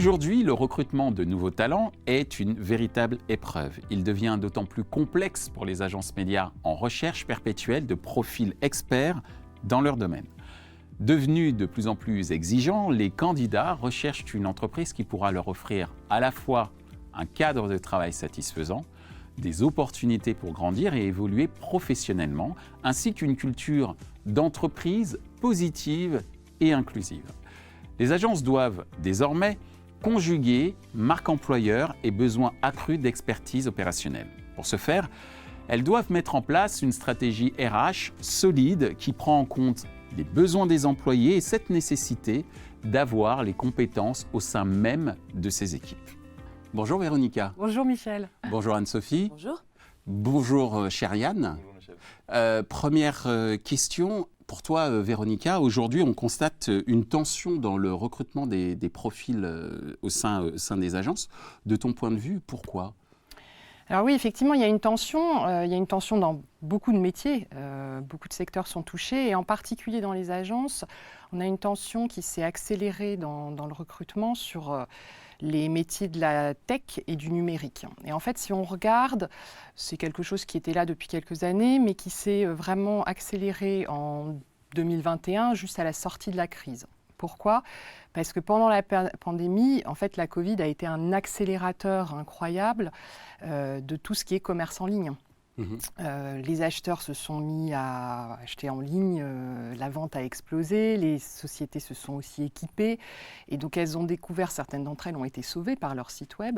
Aujourd'hui, le recrutement de nouveaux talents est une véritable épreuve. Il devient d'autant plus complexe pour les agences médias en recherche perpétuelle de profils experts dans leur domaine. Devenus de plus en plus exigeants, les candidats recherchent une entreprise qui pourra leur offrir à la fois un cadre de travail satisfaisant, des opportunités pour grandir et évoluer professionnellement, ainsi qu'une culture d'entreprise positive et inclusive. Les agences doivent désormais conjuguer marque employeur et besoin accru d'expertise opérationnelle. Pour ce faire, elles doivent mettre en place une stratégie RH solide qui prend en compte les besoins des employés et cette nécessité d'avoir les compétences au sein même de ces équipes. Bonjour Véronica. Bonjour Michel. Bonjour Anne-Sophie. Bonjour. Bonjour chère Yann. Bonjour Michel. Première question pour toi Véronica. Aujourd'hui, on constate une tension dans le recrutement des profils au sein des agences. De ton point de vue, pourquoi ? Alors oui, effectivement, il y a une tension dans beaucoup de métiers. Beaucoup de secteurs sont touchés et en particulier dans les agences, on a une tension qui s'est accélérée dans le recrutement sur les métiers de la tech et du numérique. Et en fait, si on regarde, c'est quelque chose qui était là depuis quelques années, mais qui s'est vraiment accéléré en 2021, juste à la sortie de la crise. Pourquoi ? Parce que pendant la pandémie, en fait, la Covid a été un accélérateur incroyable de tout ce qui est commerce en ligne. Les acheteurs se sont mis à acheter en ligne, la vente a explosé, les sociétés se sont aussi équipées et donc elles ont découvert, certaines d'entre elles ont été sauvées par leur site web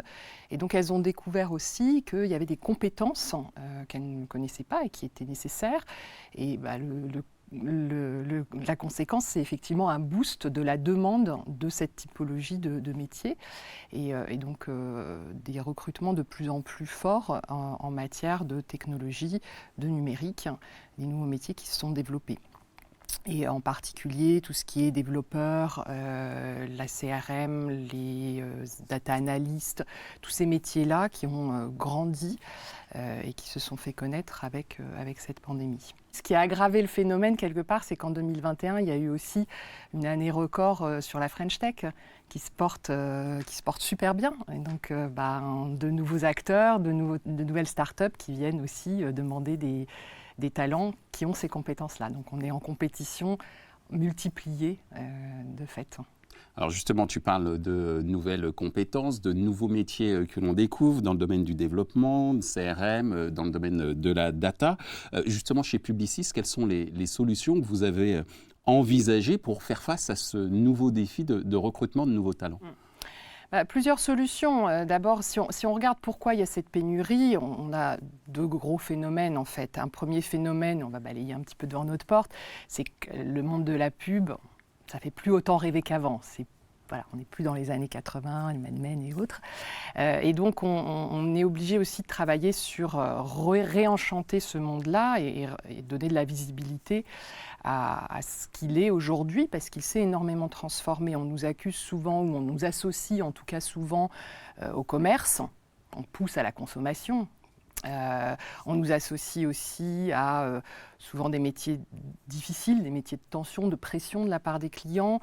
et donc elles ont découvert aussi qu'il y avait des compétences qu'elles ne connaissaient pas et qui étaient nécessaires et la conséquence, c'est effectivement un boost de la demande de cette typologie de métiers et donc des recrutements de plus en plus forts en matière de technologie, de numérique, des nouveaux métiers qui se sont développés. Et en particulier tout ce qui est développeur, la CRM, les data analystes, tous ces métiers-là qui ont grandi et qui se sont fait connaître avec cette pandémie. Ce qui a aggravé le phénomène quelque part, c'est qu'en 2021, il y a eu aussi une année record sur la French Tech qui se porte super bien. Et donc de nouveaux acteurs, de nouvelles startups qui viennent aussi demander des talents qui ont ces compétences-là. Donc on est en compétition multipliée de fait. Alors justement, tu parles de nouvelles compétences, de nouveaux métiers que l'on découvre dans le domaine du développement, de CRM, dans le domaine de la data. Justement, chez Publicis, quelles sont les solutions que vous avez envisagées pour faire face à ce nouveau défi de recrutement de nouveaux talents ? Plusieurs solutions. D'abord, si on regarde pourquoi il y a cette pénurie, on a deux gros phénomènes en fait. Un premier phénomène, on va balayer un petit peu devant notre porte, c'est que le monde de la pub, ça fait plus autant rêver qu'avant. On n'est plus dans les années 80, les Mad Men et autres. Et donc, on est obligé aussi de travailler sur réenchanter ce monde-là et donner de la visibilité à ce qu'il est aujourd'hui, parce qu'il s'est énormément transformé. On nous accuse souvent, ou on nous associe en tout cas souvent au commerce. On pousse à la consommation. On nous associe aussi à souvent des métiers difficiles, des métiers de tension, de pression de la part des clients.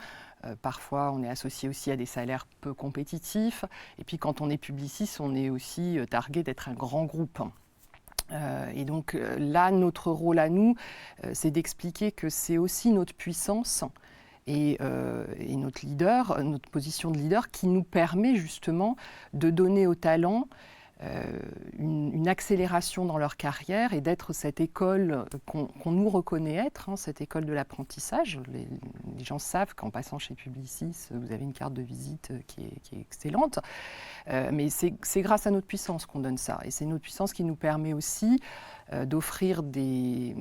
Parfois, on est associé aussi à des salaires peu compétitifs. Et puis, quand on est Publicis, on est aussi targué d'être un grand groupe. Et donc là, notre rôle à nous, c'est d'expliquer que c'est aussi notre puissance et notre position de leader qui nous permet justement de donner aux talents une accélération dans leur carrière et d'être cette école qu'on nous reconnaît être, cette école de l'apprentissage. Les gens savent qu'en passant chez Publicis, vous avez une carte de visite qui est excellente. Mais c'est grâce à notre puissance qu'on donne ça. Et c'est notre puissance qui nous permet aussi d'offrir des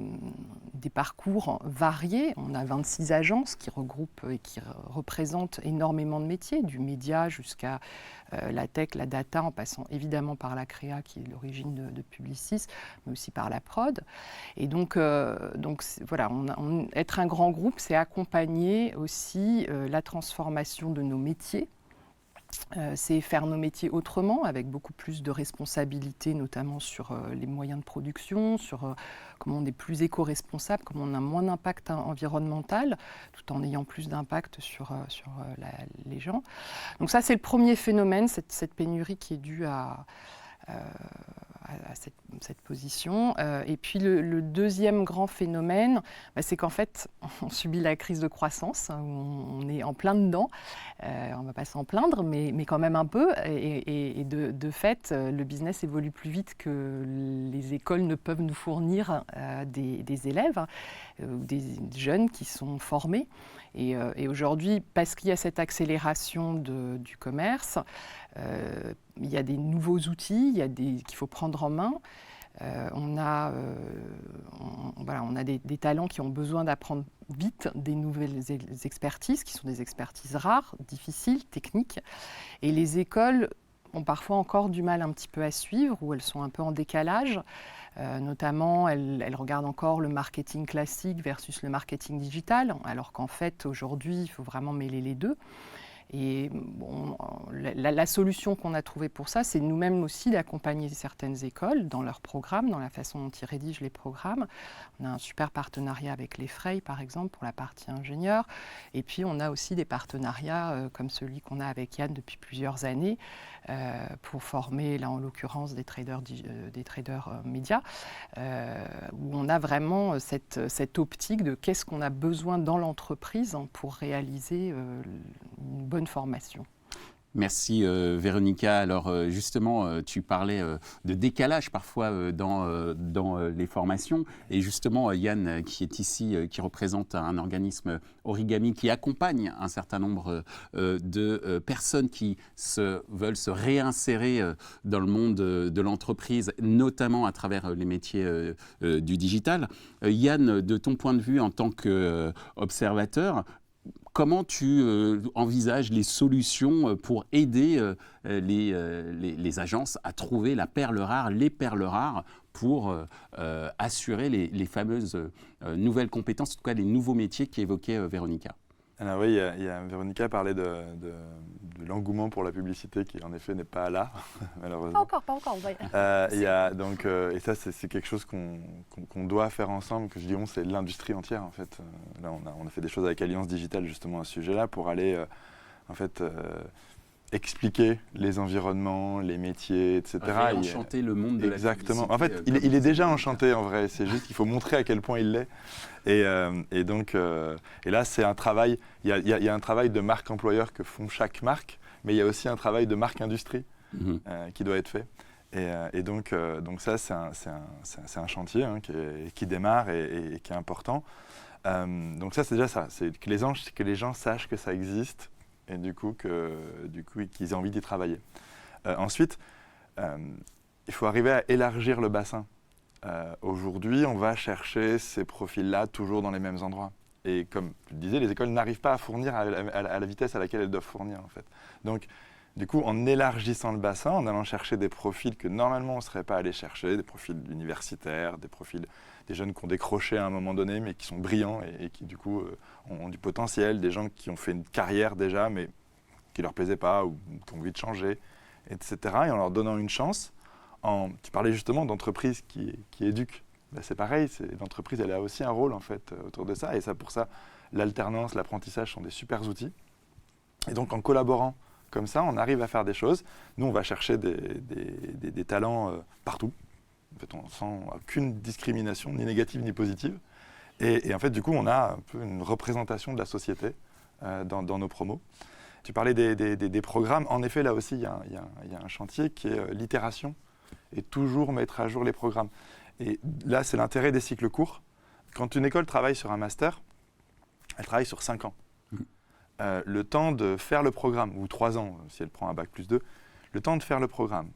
parcours variés. On a 26 agences qui regroupent et qui représentent énormément de métiers, du média jusqu'à la tech, la data, en passant évidemment par la créa qui est l'origine de Publicis, mais aussi par la prod. Et donc voilà, être un grand groupe, c'est accompagner aussi la transformation de nos métiers c'est faire nos métiers autrement, avec beaucoup plus de responsabilités, notamment sur les moyens de production, sur comment on est plus éco-responsable, comment on a moins d'impact environnemental, tout en ayant plus d'impact sur les gens. Donc ça, c'est le premier phénomène, cette pénurie qui est due à cette position. Et puis le deuxième grand phénomène, c'est qu'en fait, on subit la crise de croissance, hein, où on est en plein dedans. On ne va pas s'en plaindre, mais quand même un peu. Et de fait, le business évolue plus vite que les écoles ne peuvent nous fournir des élèves ou des jeunes qui sont formés. Et aujourd'hui, parce qu'il y a cette accélération du commerce, il y a des nouveaux outils qu'il faut prendre en main. On a des talents qui ont besoin d'apprendre vite des nouvelles expertises, qui sont des expertises rares, difficiles, techniques. Et les écoles ont parfois encore du mal un petit peu à suivre, ou elles sont un peu en décalage. Notamment, elles regardent encore le marketing classique versus le marketing digital, alors qu'en fait, aujourd'hui, il faut vraiment mêler les deux. Et bon, la solution qu'on a trouvée pour ça, c'est nous-mêmes aussi d'accompagner certaines écoles dans leurs programmes, dans la façon dont ils rédigent les programmes. On a un super partenariat avec l'Effray, par exemple, pour la partie ingénieur. Et puis, on a aussi des partenariats comme celui qu'on a avec Yann depuis plusieurs années pour former, là en l'occurrence, des traders médias, où on a vraiment cette optique de qu'est-ce qu'on a besoin dans l'entreprise pour réaliser une bonne formation. Merci Véronica. Alors justement, tu parlais de décalage parfois dans les formations. Et justement, Yann, qui est ici, qui représente un organisme Origami, qui accompagne un certain nombre de personnes qui veulent se réinsérer dans le monde de l'entreprise, notamment à travers les métiers du digital. Yann, de ton point de vue en tant qu'observateur, comment tu envisages les solutions pour aider les agences à trouver la perle rare, les perles rares pour assurer les fameuses nouvelles compétences, en tout cas les nouveaux métiers qu'évoquait Véronica? Alors oui, Véronica parlait de l'engouement pour la publicité qui en effet n'est pas là, malheureusement. Pas encore. Et ça c'est quelque chose qu'on doit faire ensemble, que je dis on, c'est l'industrie entière en fait. Là on a fait des choses avec Alliance Digitale justement à ce sujet-là pour aller expliquer les environnements, les métiers, etc. Enchanter le monde de la publicité. Exactement. En fait, il est déjà enchanté en vrai. C'est juste qu'il faut montrer à quel point il l'est. Et là, c'est un travail. Il y a un travail de marque employeur que font chaque marque, mais il y a aussi un travail de marque industrie qui doit être fait. Et donc ça, c'est un chantier qui démarre et qui est important. Donc ça, c'est déjà ça. C'est que les gens sachent que ça existe. Et du coup, qu'ils aient envie d'y travailler. Ensuite, il faut arriver à élargir le bassin. Aujourd'hui, on va chercher ces profils-là toujours dans les mêmes endroits. Et comme je le disais, les écoles n'arrivent pas à fournir à la vitesse à laquelle elles doivent fournir, en fait. Donc, du coup, en élargissant le bassin, en allant chercher des profils que normalement on ne serait pas allé chercher, des profils universitaires, des jeunes qui ont décroché à un moment donné, mais qui sont brillants et qui, du coup, ont du potentiel, des gens qui ont fait une carrière déjà, mais qui ne leur plaisait pas ou qui ont envie de changer, etc. Et en leur donnant une chance, tu parlais justement d'entreprises qui éduquent. Ben, c'est pareil, l'entreprise, elle a aussi un rôle en fait autour de ça. Et ça, pour ça, l'alternance, l'apprentissage sont des super outils. Et donc, en collaborant comme ça, on arrive à faire des choses. Nous, on va chercher des talents partout. En fait, sans aucune discrimination, ni négative ni positive. Et en fait, du coup, on a un peu une représentation de la société dans nos promos. Tu parlais des programmes. En effet, là aussi, il y a un chantier qui est l'itération et toujours mettre à jour les programmes. Et là, c'est l'intérêt des cycles courts. Quand une école travaille sur un master, elle travaille sur 5 ans. Le temps de faire le programme, ou 3 ans si elle prend un bac plus 2, le temps de faire le programme,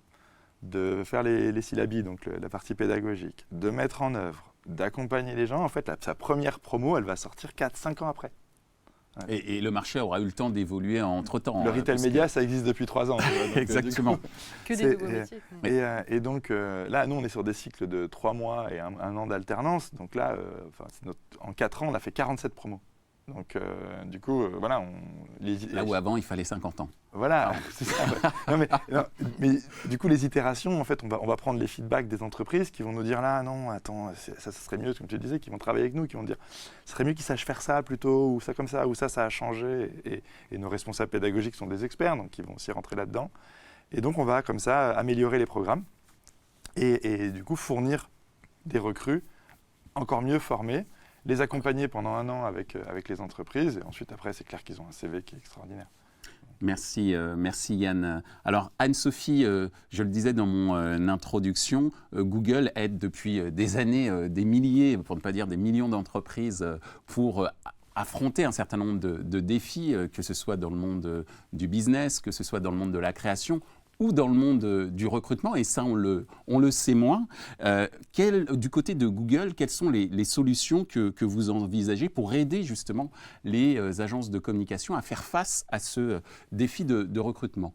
de faire les syllabies, donc la partie pédagogique, de mettre en œuvre, d'accompagner les gens, en fait, sa première promo, elle va sortir 4-5 ans après. Ouais. Et le marché aura eu le temps d'évoluer entre-temps. Le retail média, ça existe depuis 3 ans. Donc, exactement. Que des nouveaux métiers. Et donc, là, nous, on est sur des cycles de 3 mois et un an d'alternance. Donc là, en 4 ans, on a fait 47 promos. Donc, du coup, voilà. Là où avant, il fallait 50 ans. Voilà, c'est ça. Ouais. Mais du coup, les itérations, en fait, on va prendre les feedbacks des entreprises qui vont nous dire là, non, attends, ça serait mieux, comme tu le disais, qui vont travailler avec nous, qui vont dire, ce serait mieux qu'ils sachent faire ça plutôt, ou ça comme ça, ou ça a changé. Et nos responsables pédagogiques sont des experts, donc ils vont aussi rentrer là-dedans. Et donc, on va comme ça améliorer les programmes et du coup fournir des recrues encore mieux formés, les accompagner pendant 1 an avec les entreprises. Et ensuite, après, c'est clair qu'ils ont un CV qui est extraordinaire. Merci Yann. Alors Anne-Sophie, je le disais dans mon introduction, Google aide depuis des années des milliers, pour ne pas dire des millions d'entreprises pour affronter un certain nombre de défis, que ce soit dans le monde du business, que ce soit dans le monde de la création, ou dans le monde du recrutement, et ça on le sait moins. Du côté de Google, quelles sont les solutions que vous envisagez pour aider justement les agences de communication à faire face à ce défi de recrutement ?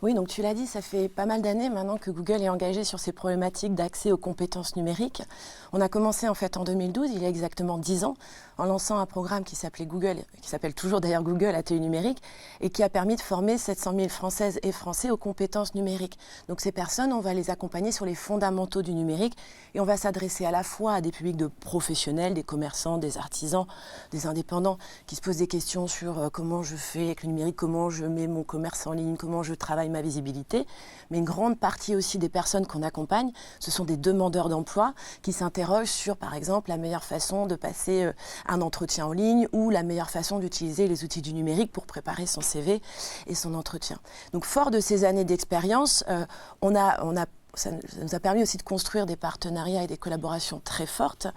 Oui, donc tu l'as dit, ça fait pas mal d'années maintenant que Google est engagé sur ces problématiques d'accès aux compétences numériques. On a commencé en fait en 2012, il y a exactement 10 ans, en lançant un programme qui s'appelait Google, qui s'appelle toujours d'ailleurs Google Atelier numérique, et qui a permis de former 700 000 Françaises et Français aux compétences numériques. Donc ces personnes, on va les accompagner sur les fondamentaux du numérique, et on va s'adresser à la fois à des publics de professionnels, des commerçants, des artisans, des indépendants, qui se posent des questions sur comment je fais avec le numérique, comment je mets mon commerce en ligne, comment je travaille ma visibilité, mais une grande partie aussi des personnes qu'on accompagne, ce sont des demandeurs d'emploi qui s'interrogent sur, par exemple, la meilleure façon de passer un entretien en ligne ou la meilleure façon d'utiliser les outils du numérique pour préparer son CV et son entretien. Donc, fort de ces années d'expérience, ça nous a permis aussi de construire des partenariats et des collaborations très fortes,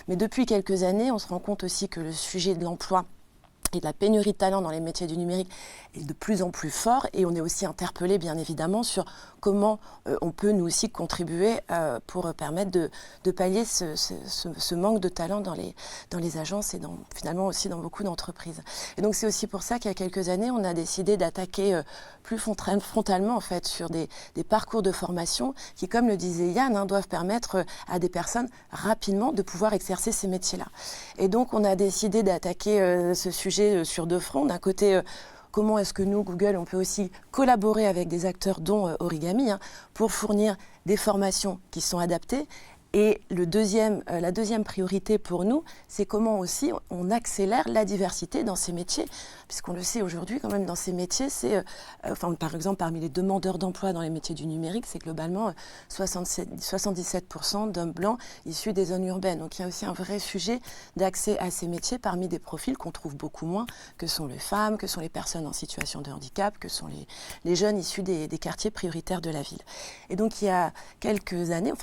mais depuis quelques années, on se rend compte aussi que le sujet de l'emploi et de la pénurie de talents dans les métiers du numérique est de plus en plus fort, et on est aussi interpellé bien évidemment sur comment on peut nous aussi contribuer pour permettre de pallier ce manque de talent dans les agences et finalement aussi dans beaucoup d'entreprises. Et donc c'est aussi pour ça qu'il y a quelques années, on a décidé d'attaquer plus frontalement en fait sur des parcours de formation qui, comme le disait Yann, doivent permettre à des personnes rapidement de pouvoir exercer ces métiers-là. Et donc on a décidé d'attaquer ce sujet sur 2 fronts. D'un côté, comment est-ce que nous, Google, on peut aussi collaborer avec des acteurs dont Origami pour fournir des formations qui sont adaptées. Et la deuxième priorité pour nous, c'est comment aussi on accélère la diversité dans ces métiers, puisqu'on le sait aujourd'hui quand même dans ces métiers, c'est, par exemple parmi les demandeurs d'emploi dans les métiers du numérique, c'est globalement 77% d'hommes blancs issus des zones urbaines. Donc il y a aussi un vrai sujet d'accès à ces métiers parmi des profils qu'on trouve beaucoup moins, que sont les femmes, que sont les personnes en situation de handicap, que sont les jeunes issus des quartiers prioritaires de la ville. Et donc il y a quelques années,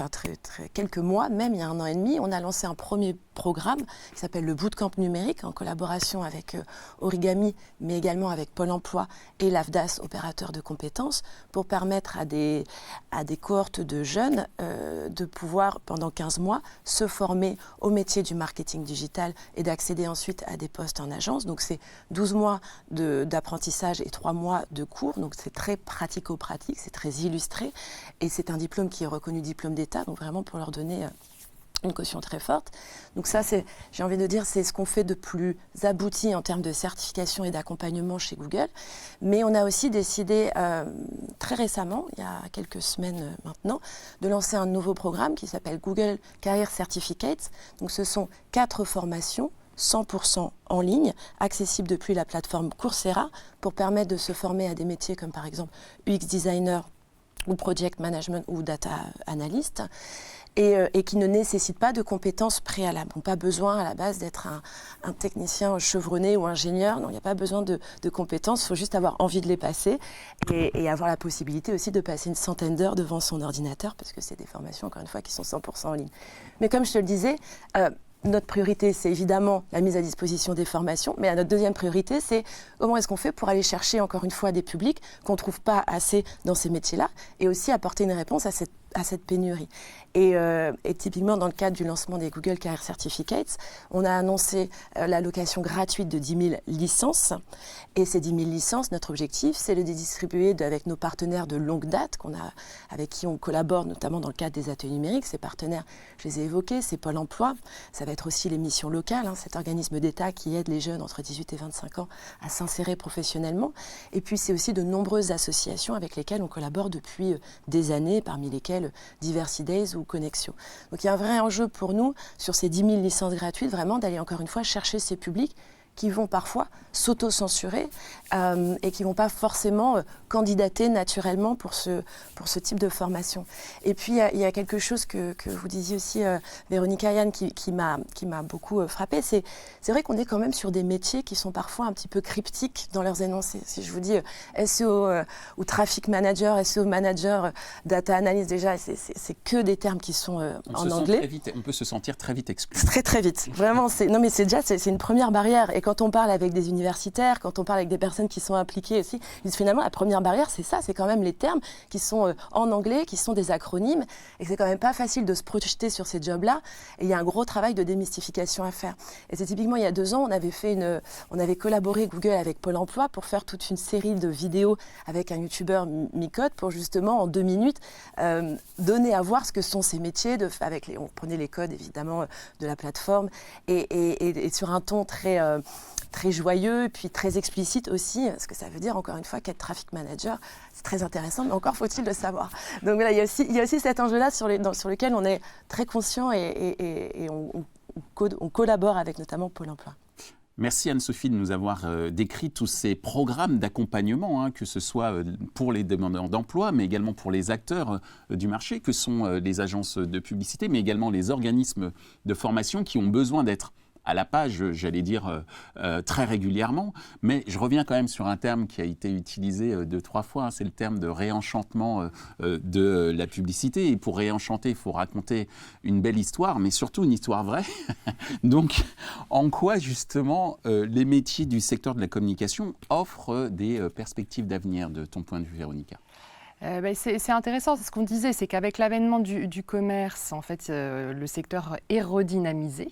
quelques mois, même il y a 1 an et demi, on a lancé un premier programme qui s'appelle le Bootcamp numérique en collaboration avec Origami, mais également avec Pôle emploi et l'AFDAS, opérateur de compétences, pour permettre à des cohortes de jeunes de pouvoir, pendant 15 mois, se former au métier du marketing digital et d'accéder ensuite à des postes en agence. Donc c'est 12 mois d'apprentissage et 3 mois de cours, donc c'est très pratico-pratique, c'est très illustré, et c'est un diplôme qui est reconnu diplôme d'État, donc vraiment pour leur donner une caution très forte. Donc ça, j'ai envie de dire, c'est ce qu'on fait de plus abouti en termes de certification et d'accompagnement chez Google. Mais on a aussi décidé très récemment, il y a quelques semaines maintenant, de lancer un nouveau programme qui s'appelle Google Career Certificates. Donc ce sont 4 formations 100% en ligne, accessibles depuis la plateforme Coursera, pour permettre de se former à des métiers comme par exemple UX designer ou project management ou data analyst, et qui ne nécessitent pas de compétences préalables. On n'a pas besoin à la base d'être un technicien chevronné ou ingénieur. Non, il n'y a pas besoin de compétences, il faut juste avoir envie de les passer et avoir la possibilité aussi de passer une centaine d'heures devant son ordinateur, parce que c'est des formations, encore une fois, qui sont 100% en ligne. Mais comme je te le disais, notre priorité, c'est évidemment la mise à disposition des formations, mais notre deuxième priorité, c'est comment est-ce qu'on fait pour aller chercher, encore une fois, des publics qu'on ne trouve pas assez dans ces métiers-là, et aussi apporter une réponse à cette cette pénurie. Et typiquement, dans le cadre du lancement des Google Career Certificates, on a annoncé l'allocation gratuite de 10 000 licences. Et ces 10 000 licences, notre objectif, c'est de les distribuer avec nos partenaires de longue date, avec qui on collabore, notamment dans le cadre des ateliers numériques. Ces partenaires, je les ai évoqués, c'est Pôle emploi. Ça va être aussi les missions locales, cet organisme d'État qui aide les jeunes entre 18 et 25 ans à s'insérer professionnellement. Et puis, c'est aussi de nombreuses associations avec lesquelles on collabore depuis des années, parmi lesquelles Diversity Days ou Connexio. Donc il y a un vrai enjeu pour nous, sur ces 10 000 licences gratuites, vraiment d'aller encore une fois chercher ces publics qui vont parfois s'auto-censurer et qui ne vont pas forcément candidater naturellement pour ce type de formation. Et puis, il y a quelque chose que vous disiez aussi, Véronique Ayane, qui m'a beaucoup frappée. C'est vrai qu'on est quand même sur des métiers qui sont parfois un petit peu cryptiques dans leurs énoncés. Si je vous dis SEO ou Traffic Manager, SEO Manager, Data Analyst, déjà, c'est que des termes qui sont en anglais. On peut se sentir très vite exclu. Très vite. Vraiment, c'est une première barrière. Et quand on parle avec des universitaires, quand on parle avec des personnes qui sont impliquées aussi, ils disent finalement la première barrière, c'est ça, c'est quand même les termes qui sont en anglais, qui sont des acronymes, et c'est quand même pas facile de se projeter sur ces jobs-là. Et il y a un gros travail de démystification à faire. Et c'est typiquement il y a 2 ans, on avait collaboré Google avec Pôle emploi pour faire toute une série de vidéos avec un youtubeur Micode pour justement en 2 minutes donner à voir ce que sont ces métiers. On prenait les codes évidemment de la plateforme et sur un ton très joyeux, puis très explicite aussi, ce que ça veut dire, encore une fois, qu'être traffic manager, c'est très intéressant, mais encore faut-il le savoir. Donc voilà, il y a aussi cet enjeu-là sur lequel on est très conscient et on collabore avec notamment Pôle emploi. Merci Anne-Sophie de nous avoir décrit tous ces programmes d'accompagnement, que ce soit pour les demandeurs d'emploi, mais également pour les acteurs du marché, que sont les agences de publicité, mais également les organismes de formation qui ont besoin d'être à la page, j'allais dire, très régulièrement. Mais je reviens quand même sur un terme qui a été utilisé 2-3 fois, c'est le terme de réenchantement de la publicité. Et pour réenchanter, il faut raconter une belle histoire, mais surtout une histoire vraie. Donc, en quoi, justement, les métiers du secteur de la communication offrent des perspectives d'avenir, de ton point de vue, Véronica ? C'est intéressant, c'est ce qu'on disait, c'est qu'avec l'avènement du commerce, en fait, le secteur est redynamisé.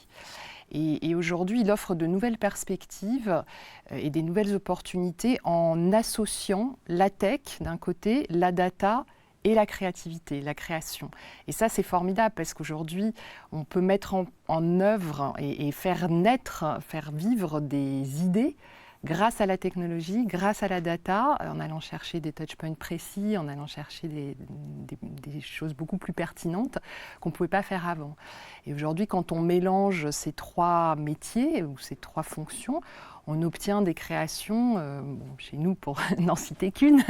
Et aujourd'hui, il offre de nouvelles perspectives et des nouvelles opportunités en associant la tech d'un côté, la data et la créativité, la création. Et ça, c'est formidable parce qu'aujourd'hui, on peut mettre en œuvre et faire naître, faire vivre des idées grâce à la technologie, grâce à la data, en allant chercher des touchpoints précis, en allant chercher des choses beaucoup plus pertinentes qu'on ne pouvait pas faire avant. Et aujourd'hui, quand on mélange ces 3 métiers ou ces 3 fonctions, on obtient des créations, chez nous pour n'en citer qu'une,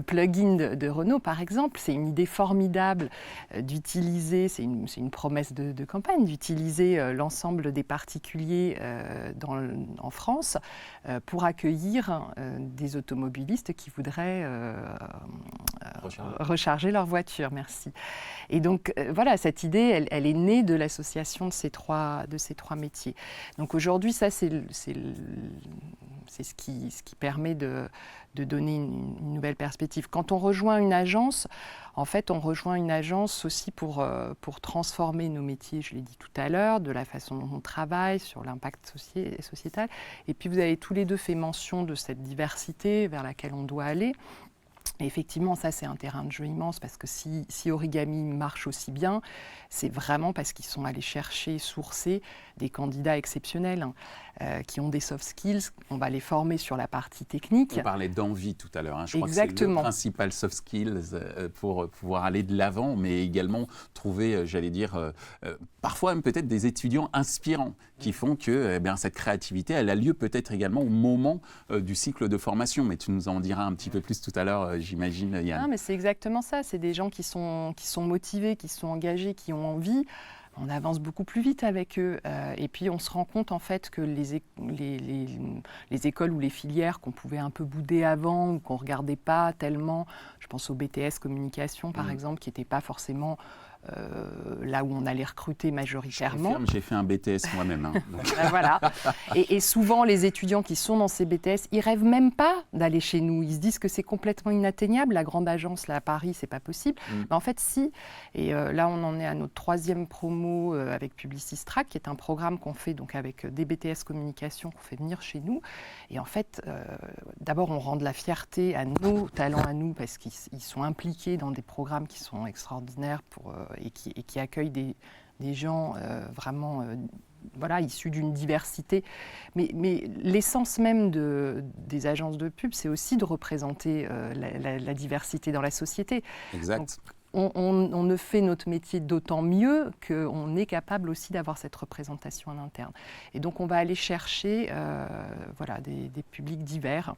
plugin de Renault par exemple, c'est une idée formidable d'utiliser, c'est une promesse de campagne, d'utiliser l'ensemble des particuliers en France pour accueillir des automobilistes qui voudraient recharger leur voiture. Merci. Et donc voilà, cette idée, elle est née de l'association de ces trois métiers. Donc aujourd'hui, ça c'est ce qui permet de donner une nouvelle perspective. Quand on rejoint une agence, en fait, on rejoint une agence aussi pour transformer nos métiers, je l'ai dit tout à l'heure, de la façon dont on travaille, sur l'impact sociétal. Et puis, vous avez tous les deux fait mention de cette diversité vers laquelle on doit aller. Et effectivement, ça, c'est un terrain de jeu immense parce que si Origami marche aussi bien, c'est vraiment parce qu'ils sont allés chercher, sourcer des candidats exceptionnels qui ont des soft skills. On va les former sur la partie technique. On parlait d'envie tout à l'heure. Je crois Exactement. que c'est le principal soft skills pour pouvoir aller de l'avant, mais également trouver, j'allais dire, parfois même peut-être des étudiants inspirants qui font que cette créativité, elle a lieu peut-être également au moment du cycle de formation. Mais tu nous en diras un petit peu plus tout à l'heure, j'imagine, Yann. Non, mais c'est exactement ça. C'est des gens qui sont motivés, qui sont engagés, qui ont envie. On avance beaucoup plus vite avec eux. Et puis, on se rend compte, en fait, que les écoles ou les filières qu'on pouvait un peu bouder avant ou qu'on ne regardait pas tellement, je pense au BTS communication, par exemple, qui n'était pas forcément là où on allait recruter majoritairement. J'ai fait un BTS moi-même. Hein, voilà. Et souvent, les étudiants qui sont dans ces BTS, ils rêvent même pas d'aller chez nous. Ils se disent que c'est complètement inatteignable. La grande agence là à Paris, c'est pas possible. Mais en fait, si. Et là, on en est à notre 3e promo avec Publicis Track, qui est un programme qu'on fait donc avec des BTS communication qu'on fait venir chez nous. Et en fait, d'abord, on rend de la fierté à nos talents à nous parce qu'ils sont impliqués dans des programmes qui sont extraordinaires et qui accueillent des gens vraiment issus d'une diversité. Mais l'essence même des agences de pub, c'est aussi de représenter la diversité dans la société. Exact. Donc, on ne fait notre métier d'autant mieux qu'on est capable aussi d'avoir cette représentation en interne. Et donc on va aller chercher des publics divers.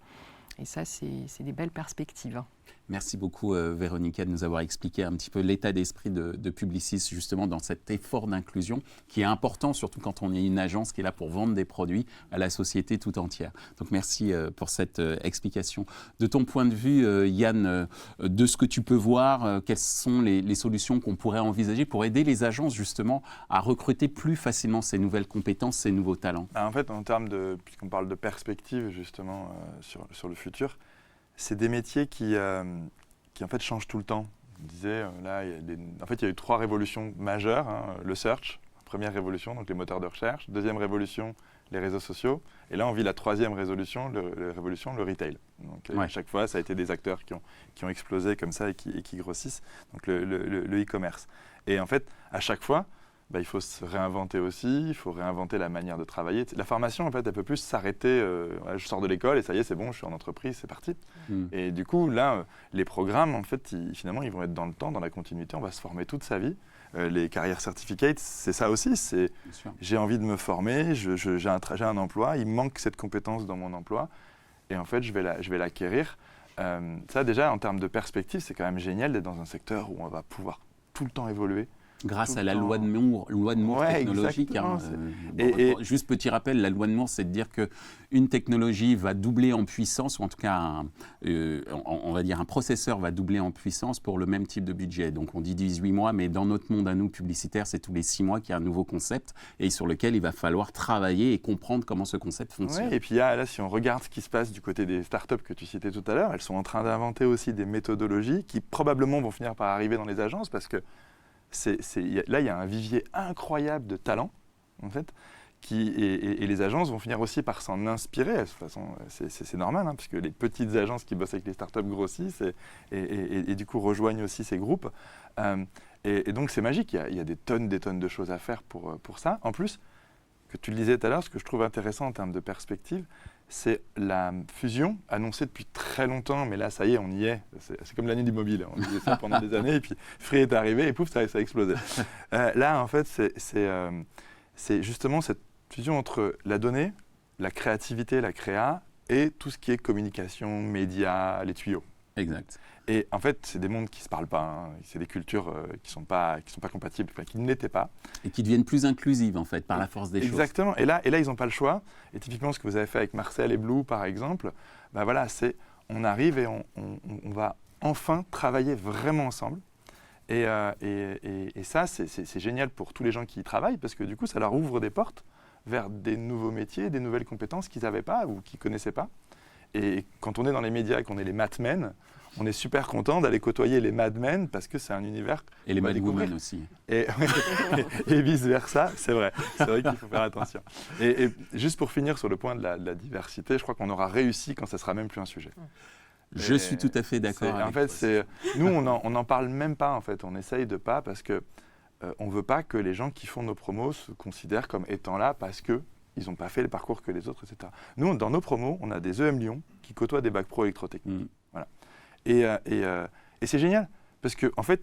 Et ça, c'est des belles perspectives. Merci beaucoup Véronica de nous avoir expliqué un petit peu l'état d'esprit de Publicis justement dans cet effort d'inclusion qui est important surtout quand on est une agence qui est là pour vendre des produits à la société tout entière. Donc merci pour cette explication. De ton point de vue Yann, de ce que tu peux voir, quelles sont les solutions qu'on pourrait envisager pour aider les agences justement à recruter plus facilement ces nouvelles compétences, ces nouveaux talents? En fait, en termes puisqu'on parle de perspective justement sur le futur, c'est des métiers qui en fait changent tout le temps. On disait, là, il y a eu 3 révolutions majeures. Hein. Le search, première révolution, donc les moteurs de recherche. Deuxième révolution, les réseaux sociaux. Et là, on vit la 3e révolution, le retail. Donc, à chaque fois, ça a été des acteurs qui ont explosé comme ça et qui grossissent. Donc, le e-commerce. Et en fait, à chaque fois, il faut se réinventer aussi, il faut réinventer la manière de travailler. La formation, en fait, elle peut plus s'arrêter. Je sors de l'école et ça y est, c'est bon, je suis en entreprise, c'est parti. Et du coup, là, les programmes, en fait, finalement, ils vont être dans le temps, dans la continuité. On va se former toute sa vie. Les carrières certificates, c'est ça aussi. J'ai envie de me former, j'ai un emploi, il manque cette compétence dans mon emploi. Et en fait, je vais l'acquérir. Ça, déjà, en termes de perspective, c'est quand même génial d'être dans un secteur où on va pouvoir tout le temps évoluer. Grâce à la loi de Moore technologique. Hein, juste petit rappel, la loi de Moore, c'est de dire qu'une technologie va doubler en puissance, ou en tout cas, on va dire un processeur va doubler en puissance pour le même type de budget. Donc on dit 18 mois, mais dans notre monde à nous, publicitaires, c'est tous les 6 mois qu'il y a un nouveau concept et sur lequel il va falloir travailler et comprendre comment ce concept fonctionne. Ouais, et puis là, si on regarde ce qui se passe du côté des startups que tu citais tout à l'heure, elles sont en train d'inventer aussi des méthodologies qui probablement vont finir par arriver dans les agences parce que là, il y a un vivier incroyable de talents, en fait, et les agences vont finir aussi par s'en inspirer. De toute façon, c'est normal, hein, puisque les petites agences qui bossent avec les startups grossissent et du coup rejoignent aussi ces groupes. Et donc, c'est magique. Il y a des tonnes de choses à faire pour ça. En plus, que tu le disais tout à l'heure, ce que je trouve intéressant en termes de perspective, c'est la fusion annoncée depuis très longtemps, mais là, ça y est, on y est. C'est comme l'année du mobile. On disait ça pendant des années, et puis Free est arrivé, et pouf, ça a explosé. Là, en fait, c'est justement cette fusion entre la donnée, la créativité, la créa, et tout ce qui est communication, médias, les tuyaux. Exact. Et en fait, c'est des mondes qui ne se parlent pas. Hein. C'est des cultures qui ne sont pas compatibles, enfin, qui ne l'étaient pas. Et qui deviennent plus inclusives, en fait, par la force des choses. Exactement. Et là, ils n'ont pas le choix. Et typiquement, ce que vous avez fait avec Marcel et Blue, par exemple, on arrive et on va enfin travailler vraiment ensemble. Et ça, c'est génial pour tous les gens qui y travaillent, parce que du coup, ça leur ouvre des portes vers des nouveaux métiers, des nouvelles compétences qu'ils n'avaient pas ou qu'ils ne connaissaient pas. Et quand on est dans les médias et qu'on est les Madmen, on est super content d'aller côtoyer les Madmen parce que c'est un univers. Et les Madwomen aussi. Et vice-versa, c'est vrai. C'est vrai qu'il faut faire attention. Et juste pour finir sur le point de la diversité, je crois qu'on aura réussi quand ça ne sera même plus un sujet. Je suis tout à fait d'accord. En fait, nous, on n'en parle même pas. En fait, on essaye de pas parce que on ne veut pas que les gens qui font nos promos se considèrent comme étant là parce que ils n'ont pas fait le parcours que les autres, etc. Nous, dans nos promos, on a des EM Lyon qui côtoient des bacs pro électrotechniques. Voilà. Et c'est génial, parce qu'en fait,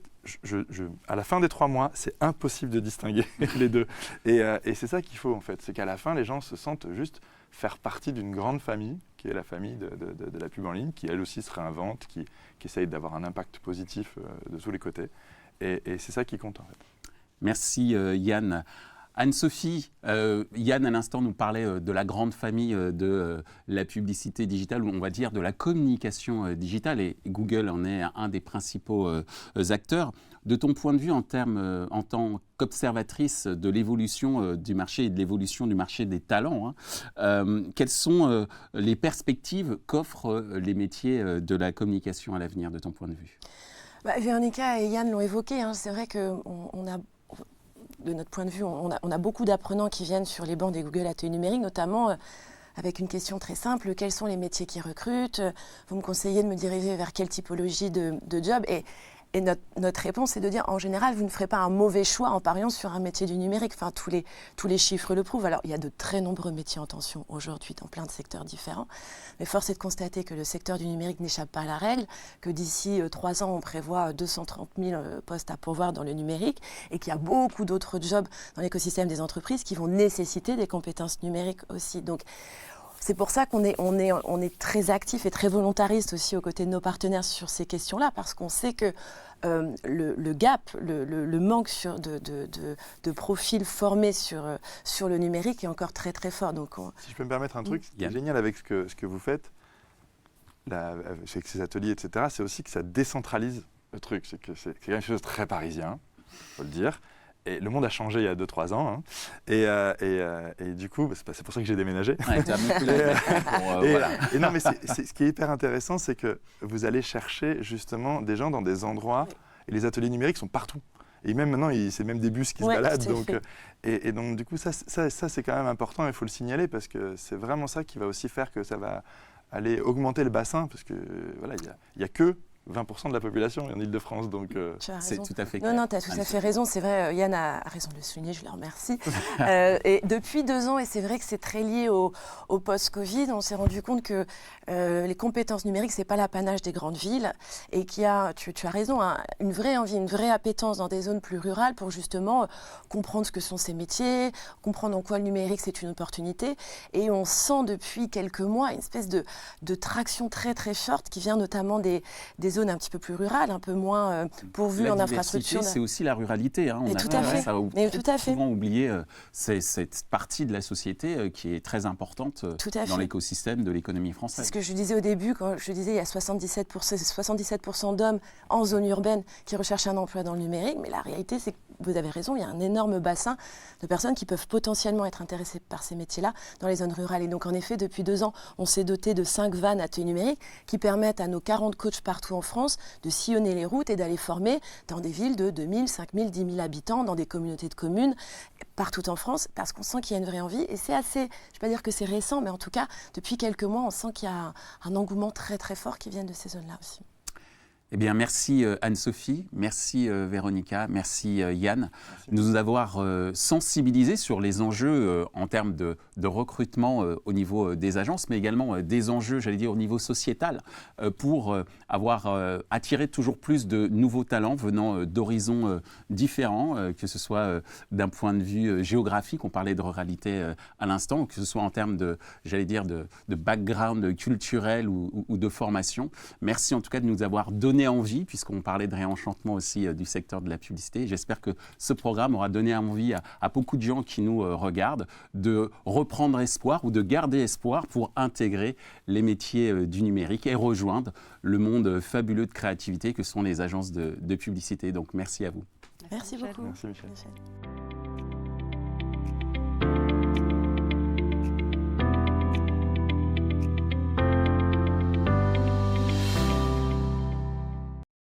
à la fin des 3 mois, c'est impossible de distinguer les deux. Et c'est ça qu'il faut, en fait. C'est qu'à la fin, les gens se sentent juste faire partie d'une grande famille, qui est la famille de la pub en ligne, qui elle aussi se réinvente, qui essaye d'avoir un impact positif de tous les côtés. Et c'est ça qui compte, en fait. Merci Yann. Anne-Sophie, Yann à l'instant nous parlait de la grande famille de la publicité digitale, ou on va dire de la communication digitale, et Google en est un des principaux acteurs. De ton point de vue en tant qu'observatrice de l'évolution du marché et de l'évolution du marché des talents, quelles sont les perspectives qu'offrent les métiers de la communication à l'avenir de ton point de vue? Véronica et Yann l'ont évoqué, c'est vrai qu'on a, de notre point de vue, on a beaucoup d'apprenants qui viennent sur les bancs des Google Ateliers Numériques, notamment avec une question très simple, quels sont les métiers qui recrutent? Vous me conseillez de me diriger vers quelle typologie de job? Et notre réponse est de dire, en général, vous ne ferez pas un mauvais choix en pariant sur un métier du numérique. Enfin, tous les chiffres le prouvent. Alors, il y a de très nombreux métiers en tension aujourd'hui dans plein de secteurs différents. Mais force est de constater que le secteur du numérique n'échappe pas à la règle, que d'ici 3 ans, on prévoit 230 000 postes à pourvoir dans le numérique et qu'il y a beaucoup d'autres jobs dans l'écosystème des entreprises qui vont nécessiter des compétences numériques aussi. Donc, c'est pour ça qu'on est très actif et très volontariste aussi aux côtés de nos partenaires sur ces questions-là, parce qu'on sait que le gap, le manque de profils formés sur le numérique est encore très très fort. Donc si je peux me permettre un truc, ce qui est génial avec ce que vous faites, avec ces ateliers, etc., c'est aussi que ça décentralise le truc. C'est quelque chose de très parisien, il faut le dire. Et le monde a changé il y a 2-3 ans. Et du coup, c'est pour ça que j'ai déménagé. Ouais, non, mais ce qui est hyper intéressant, c'est que vous allez chercher justement des gens dans des endroits, et les ateliers numériques sont partout. Et même maintenant, c'est même des bus qui se baladent. Donc, et donc, du coup, ça c'est quand même important, il faut le signaler, parce que c'est vraiment ça qui va aussi faire que ça va aller augmenter le bassin, parce que voilà, il y a que 20% de la population en Ile-de-France, donc c'est tout à fait clair. Non, tu as tout à fait raison, c'est vrai, Yann a raison de le souligner, je le remercie. Et depuis 2 ans, et c'est vrai que c'est très lié au post-Covid, on s'est rendu compte que les compétences numériques, c'est pas l'apanage des grandes villes, et qu'il y a, tu as raison, une vraie envie, une vraie appétence dans des zones plus rurales pour justement comprendre ce que sont ces métiers, comprendre en quoi le numérique c'est une opportunité, et on sent depuis quelques mois une espèce de traction très très forte qui vient notamment des zones un petit peu plus rurales, un peu moins pourvues en infrastructure. C'est aussi la ruralité. On tout à fait. Tout à fait. Souvent oublié cette partie de la société qui est très importante dans l'écosystème de l'économie française. C'est ce que je disais au début, quand je disais il y a 77% d'hommes en zone urbaine qui recherchent un emploi dans le numérique, mais la réalité c'est que vous avez raison, il y a un énorme bassin de personnes qui peuvent potentiellement être intéressées par ces métiers-là dans les zones rurales. Et donc en effet, depuis 2 ans, on s'est doté de 5 vannes ateliers numériques qui permettent à nos 40 coachs partout en France de sillonner les routes et d'aller former dans des villes de 2000, 5000, 10 000 habitants, dans des communautés de communes, partout en France, parce qu'on sent qu'il y a une vraie envie. Et c'est assez, je ne vais pas dire que c'est récent, mais en tout cas, depuis quelques mois, on sent qu'il y a un engouement très très fort qui vient de ces zones-là aussi. Eh bien, merci Anne-Sophie, merci Véronica, merci Yann, de nous avoir sensibilisés sur les enjeux en termes de recrutement au niveau des agences, mais également des enjeux, j'allais dire, au niveau sociétal, pour avoir attiré toujours plus de nouveaux talents venant d'horizons différents, que ce soit d'un point de vue géographique, on parlait de ruralité à l'instant, que ce soit en termes de, j'allais dire, de background culturel ou de formation. Merci en tout cas de nous avoir donné envie, puisqu'on parlait de réenchantement aussi du secteur de la publicité. J'espère que ce programme aura donné envie à beaucoup de gens qui nous regardent de reprendre espoir ou de garder espoir pour intégrer les métiers du numérique et rejoindre le monde fabuleux de créativité que sont les agences de publicité. Donc merci à vous. Merci beaucoup. Merci Michel.